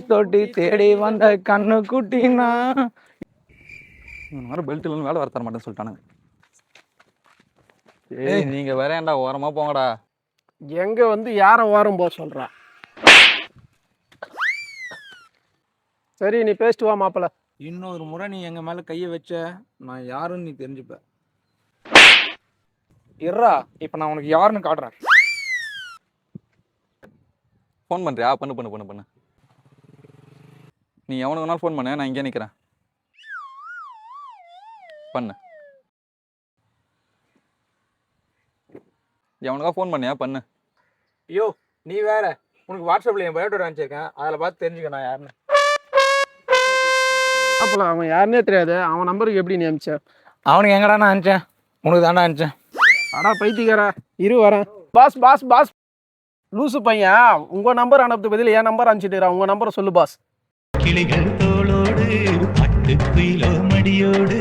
தொட்டி தேடி வந்த கண்ணு குட்டினா பெல்ட் இல்லைன்னு வேலை வர தர மாட்டேன்னு சொல்லிட்டானுங்க. ஏய் நீங்க வேறேன்டா ஓரமா போங்கடா. எங்க வந்து யார ஓரம் போக சொல்றா? சரி நீ பேசிட்டு வா மாப்பிள்ள. இன்னொரு முறை நீ எங்க மேல கையை வச்ச நான் யாருன்னு நீ தெரிஞ்சுப்ப. இருடா இப்ப நான் உனக்கு யாருன்னு காட்டுறேன். ஃபோன் பண்றியா? பண்ணு பண்ணு பண்ணு பண்ணு. நீ எவனுக்கு வேணாலும் ஃபோன் பண்ணு, நான் இங்கே நிற்கிறேன். பண்ணு. எவனுக்கா ஃபோன் பண்ணியா? பண்ணு. ஐயோ நீ வேற, உனக்கு வாட்ஸ்அப்ல என் பயோடேட்டா அனுப்பிச்சிருக்கேன், அதில் பார்த்து தெரிஞ்சுக்க நான் யாருன்னு. மாப்பிள்ள அவன் யாருன்னே தெரியாது, அவன் நம்பருக்கு எப்படி நீ அனுப்பிச்ச? அவனுக்கு எங்கடா நான் அனுப்பிச்சேன்? உனக்கு தாண்டா அனுப்பிச்சேன். அடா பைத்தியக்காரா, இரு வரேன். பாஸ் பாஸ் பாஸ், லூசு பையன் உங்க நம்பர் அனுப்புறது பதில் என் நம்பர் அனுப்பிச்சிட்டு உங்க நம்பரை சொல்லு பாஸ். கிளிகள் தோளோடு பட்டு குயிலோ மடியோடு